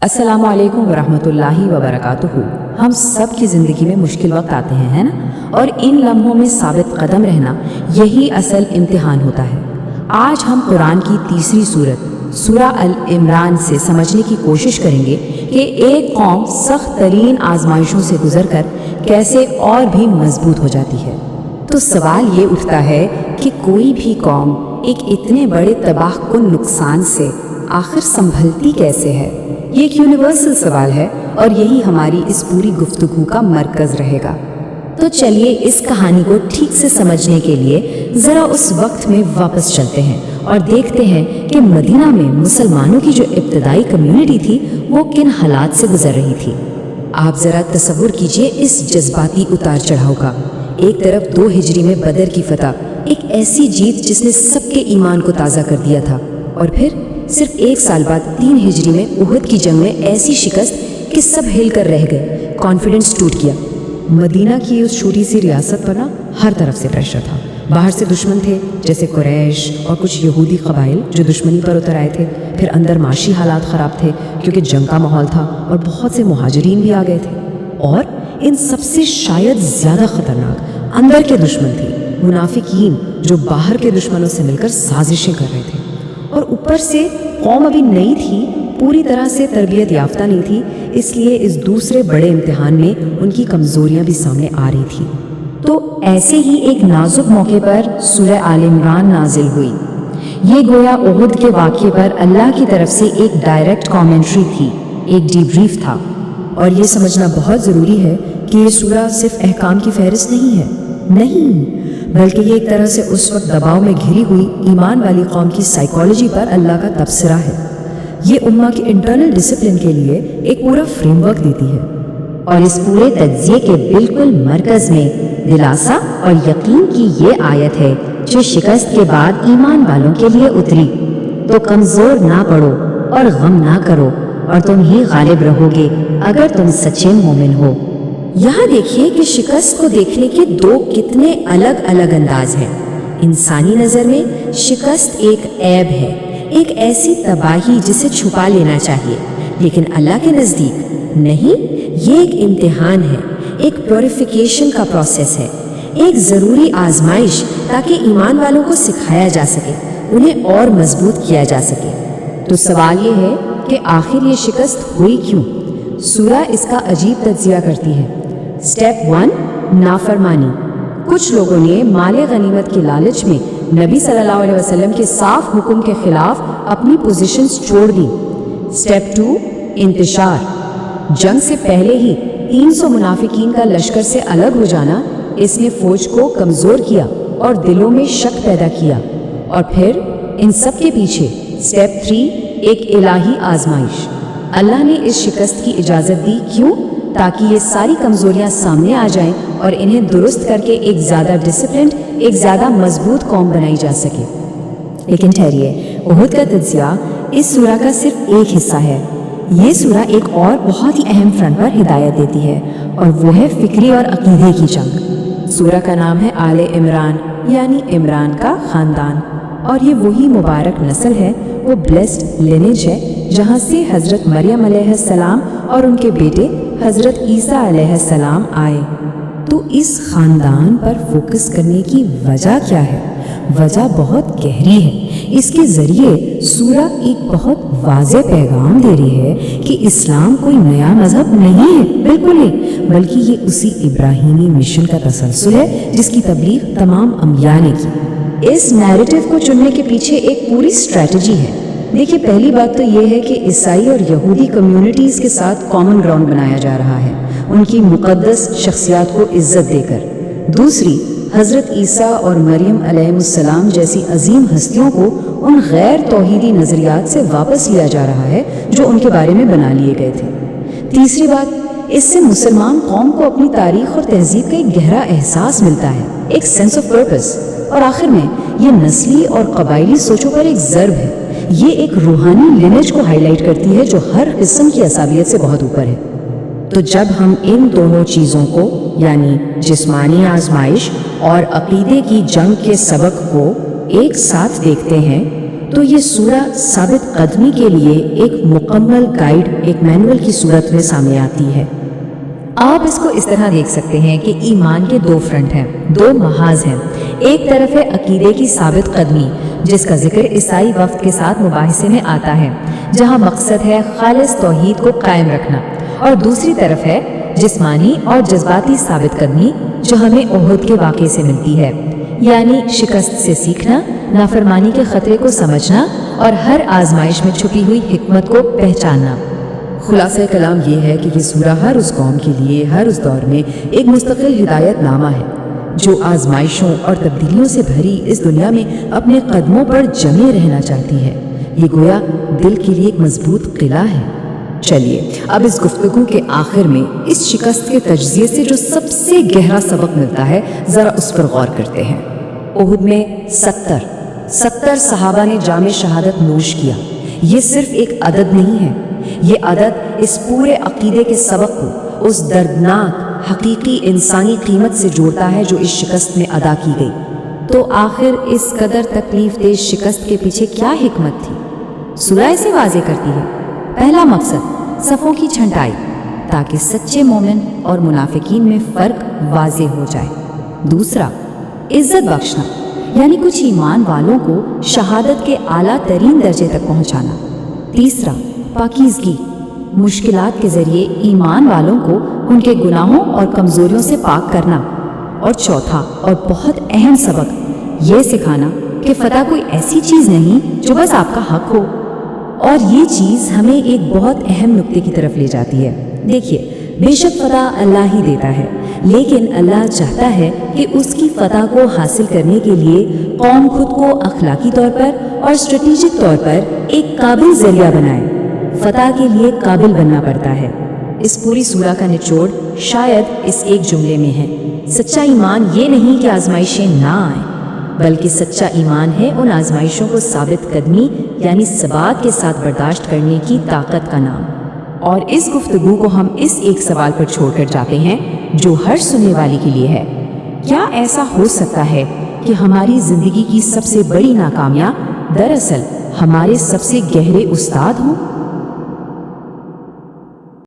السلام علیکم ورحمۃ اللہ وبرکاتہ۔ ہم سب کی زندگی میں مشکل وقت آتے ہیں، ہے نا؟ اور ان لمحوں میں ثابت قدم رہنا یہی اصل امتحان ہوتا ہے۔ آج ہم قرآن کی تیسری سورت سورہ العمران سے سمجھنے کی کوشش کریں گے کہ ایک قوم سخت ترین آزمائشوں سے گزر کر کیسے اور بھی مضبوط ہو جاتی ہے۔ تو سوال یہ اٹھتا ہے کہ کوئی بھی قوم ایک اتنے بڑے تباہ کن نقصان سے آخر سنبھلتی کیسے ہے؟ یہ ایک یونیورسل سوال ہے اور یہی ہماری اس پوری گفتگو کا مرکز رہے گا۔ تو چلیے اس کہانی کو ٹھیک سے سمجھنے کے لیے ذرا اس وقت میں واپس چلتے ہیں اور دیکھتے ہیں کہ مدینہ میں مسلمانوں کی جو ابتدائی کمیونٹی تھی وہ کن حالات سے گزر رہی تھی۔ آپ ذرا تصور کیجئے اس جذباتی اتار چڑھاؤ کا۔ ایک طرف 2 ہجری میں بدر کی فتح، ایک ایسی جیت جس نے سب کے ایمان کو تازہ کر دیا تھا، اور پھر صرف 1 سال بعد 3 ہجری میں احد کی جنگ میں ایسی شکست کہ سب ہل کر رہ گئے، کانفیڈنس ٹوٹ گیا۔ مدینہ کی اس چھوٹی سی ریاست پر ہر طرف سے پریشر تھا۔ باہر سے دشمن تھے جیسے قریش اور کچھ یہودی قبائل جو دشمنی پر اتر آئے تھے، پھر اندر معاشی حالات خراب تھے کیونکہ جنگ کا ماحول تھا اور بہت سے مہاجرین بھی آ گئے تھے، اور ان سب سے شاید زیادہ خطرناک اندر کے دشمن تھے، منافقین جو باہر کے دشمنوں سے مل کر سازشیں کر رہے تھے۔ اور اوپر سے قوم ابھی نئی تھی، پوری طرح سے تربیت یافتہ نہیں تھی، اس لیے اس دوسرے بڑے امتحان میں ان کی کمزوریاں بھی سامنے آ رہی تھی۔ تو ایسے ہی ایک نازک موقع پر سورہ آل عمران نازل ہوئی۔ یہ گویا احد کے واقعے پر اللہ کی طرف سے ایک ڈائریکٹ کامنٹری تھی، ایک ڈی بریف تھا۔ اور یہ سمجھنا بہت ضروری ہے کہ یہ سورہ صرف احکام کی فہرست نہیں ہے، نہیں، بلکہ یہ ایک طرح سے اس وقت دباؤ میں گھری ہوئی ایمان والی قوم کی سائیکالوجی پر اللہ کا تبصرہ ہے۔ یہ امہ کے انٹرنل ڈسپلن کے لیے ایک پورا فریم ورک دیتی ہے، اور اس پورے تجزیے کے بالکل مرکز میں دلاسا اور یقین کی یہ آیت ہے جو شکست کے بعد ایمان والوں کے لیے اتری۔ تو کمزور نہ پڑو اور غم نہ کرو، اور تم ہی غالب رہو گے اگر تم سچے مومن ہو۔ یہاں دیکھیے کہ شکست کو دیکھنے کے 2 کتنے الگ الگ انداز ہیں۔ انسانی نظر میں شکست ایک عیب ہے، ایک ایسی تباہی جسے چھپا لینا چاہیے، لیکن اللہ کے نزدیک نہیں، یہ ایک امتحان ہے، ایک پیوریفیکیشن کا پروسیس ہے، ایک ضروری آزمائش تاکہ ایمان والوں کو سکھایا جا سکے، انہیں اور مضبوط کیا جا سکے۔ تو سوال یہ ہے کہ آخر یہ شکست ہوئی کیوں؟ سورہ اس کا عجیب تجزیہ کرتی ہے۔ سٹیپ 1، نافرمانی۔ کچھ لوگوں نے مال غنیمت کے لالچ میں نبی صلی اللہ علیہ وسلم کے صاف حکم کے خلاف اپنی پوزیشنز چھوڑ دی۔ سٹیپ 2، انتشار۔ جنگ سے پہلے ہی 300 منافقین کا لشکر سے الگ ہو جانا، اس نے فوج کو کمزور کیا اور دلوں میں شک پیدا کیا۔ اور پھر ان سب کے پیچھے سٹیپ 3، ایک الہی آزمائش۔ اللہ نے اس شکست کی اجازت دی، کیوں؟ تاکہ یہ ساری کمزوریاں سامنے آ جائیں اور انہیں درست کر کے ایک زیادہ ڈسپلنڈ، ایک زیادہ مضبوط قوم بنائی جا سکے۔ لیکن ٹھہریے، احد کا تجزیہ اس سورہ کا صرف ایک حصہ ہے۔ یہ سورہ ایک اور بہت ہی اہم فرنٹ پر ہدایت دیتی ہے، اور وہ ہے فکری اور عقیدے کی جنگ۔ سورہ کا نام ہے آل عمران، یعنی عمران کا خاندان، اور یہ وہی مبارک نسل ہے، وہ بلیسڈ لینیج ہے جہاں سے حضرت مریم علیہ السلام اور ان کے بیٹے حضرت عیسیٰ علیہ السلام آئے۔ تو اس خاندان پر فوکس کرنے کی وجہ کیا ہے؟ وجہ بہت گہری ہے۔ اس کے ذریعے سورہ ایک بہت واضح پیغام دے رہی ہے کہ اسلام کوئی نیا مذہب نہیں ہے، بالکل نہیں، بلکہ یہ اسی ابراہیمی مشن کا تسلسل ہے جس کی تبلیغ تمام انبیاء نے کی۔ اس نیریٹو کو چننے کے پیچھے ایک پوری اسٹریٹجی ہے۔ دیکھیے، پہلی بات تو یہ ہے کہ عیسائی اور یہودی کمیونٹیز کے ساتھ کامن گراؤنڈ بنایا جا رہا ہے، ان کی مقدس شخصیات کو عزت دے کر۔ دوسری، حضرت عیسیٰ اور مریم علیہ السلام جیسی عظیم ہستیوں کو ان غیر توحیدی نظریات سے واپس لیا جا رہا ہے جو ان کے بارے میں بنا لیے گئے تھے۔ تیسری بات، اس سے مسلمان قوم کو اپنی تاریخ اور تہذیب کا ایک گہرا احساس ملتا ہے، ایک سینس آف پرپس۔ اور آخر میں یہ نسلی اور قبائلی سوچوں پر ایک ضرب ہے، یہ ایک روحانی لینیج کو ہائی لائٹ کرتی ہے جو ہر قسم کی عصبیت سے بہت اوپر ہے۔ تو جب ہم ان دونوں چیزوں کو، یعنی جسمانی آزمائش اور عقیدے کی جنگ کے سبق کو ایک ساتھ دیکھتے ہیں تو یہ سورہ ثابت قدمی کے لیے ایک مکمل گائیڈ، ایک مینول کی صورت میں سامنے آتی ہے۔ آپ اس کو اس طرح دیکھ سکتے ہیں کہ ایمان کے دو فرنٹ ہیں، دو محاذ ہیں۔ ایک طرف ہے عقیدے کی ثابت قدمی، جس کا ذکر عیسائی وفد کے ساتھ مباحثے میں آتا ہے، جہاں مقصد ہے خالص توحید کو قائم رکھنا، اور دوسری طرف ہے جسمانی اور جذباتی ثابت قدمی، جو ہمیں احد کے واقعے سے ملتی ہے، یعنی شکست سے سیکھنا، نافرمانی کے خطرے کو سمجھنا اور ہر آزمائش میں چھپی ہوئی حکمت کو پہچاننا۔ خلاصہ کلام یہ ہے کہ یہ سورہ ہر اس قوم کے لیے ہر اس دور میں ایک مستقل ہدایت نامہ ہے، جو آزمائشوں اور تبدیلیوں سے بھری اس دنیا میں اپنے قدموں پر جمے رہنا چاہتی ہے۔ یہ گویا دل کے لیے ایک مضبوط قلعہ ہے۔ چلیے اب اس گفتگو کے آخر میں اس شکست کے تجزیے سے جو سب سے گہرا سبق ملتا ہے، ذرا اس پر غور کرتے ہیں۔ احد میں 70 صحابہ نے جام شہادت نوش کیا۔ یہ صرف ایک عدد نہیں ہے، یہ عدد اس پورے عقیدے کے سبق کو اس دردناک حقیقی انسانی قیمت سے جوڑتا ہے جو اس شکست میں ادا کی گئی۔ تو آخر اس قدر تکلیف دہ شکست کے پیچھے کیا حکمت تھی؟ سورہ اسے واضح کرتی ہے۔ پہلا مقصد صفوں کی چھنٹائی، تاکہ سچے مومن اور منافقین میں فرق واضح ہو جائے۔ دوسرا، عزت بخشنا، یعنی کچھ ایمان والوں کو شہادت کے اعلیٰ ترین درجے تک پہنچانا۔ تیسرا، پاکیزگی، مشکلات کے ذریعے ایمان والوں کو ان کے گناہوں اور کمزوریوں سے پاک کرنا۔ اور چوتھا اور بہت اہم سبق یہ سکھانا کہ فتح کوئی ایسی چیز نہیں جو بس آپ کا حق ہو۔ اور یہ چیز ہمیں ایک بہت اہم نقطے کی طرف لے جاتی ہے۔ دیکھیے، بے شک فتح اللہ ہی دیتا ہے، لیکن اللہ چاہتا ہے کہ اس کی فتح کو حاصل کرنے کے لیے قوم خود کو اخلاقی طور پر اور اسٹریٹجک طور پر ایک قابل ذریعہ بنائے۔ فتح کے لیے قابل بننا پڑتا ہے۔ اس پوری سورہ کا نچوڑ شاید اس ایک جملے میں ہے۔ سچا ایمان یہ نہیں کہ آزمائشیں نہ آئیں، بلکہ سچا ایمان ہے ان آزمائشوں کو ثابت قدمی یعنی ثبات کے ساتھ برداشت کرنے کی طاقت کا نام۔ اور اس گفتگو کو ہم اس ایک سوال پر چھوڑ کر جاتے ہیں جو ہر سننے والے کے لیے ہے، کیا ایسا ہو سکتا ہے کہ ہماری زندگی کی سب سے بڑی ناکامیاں دراصل ہمارے سب سے گہرے استاد ہوں؟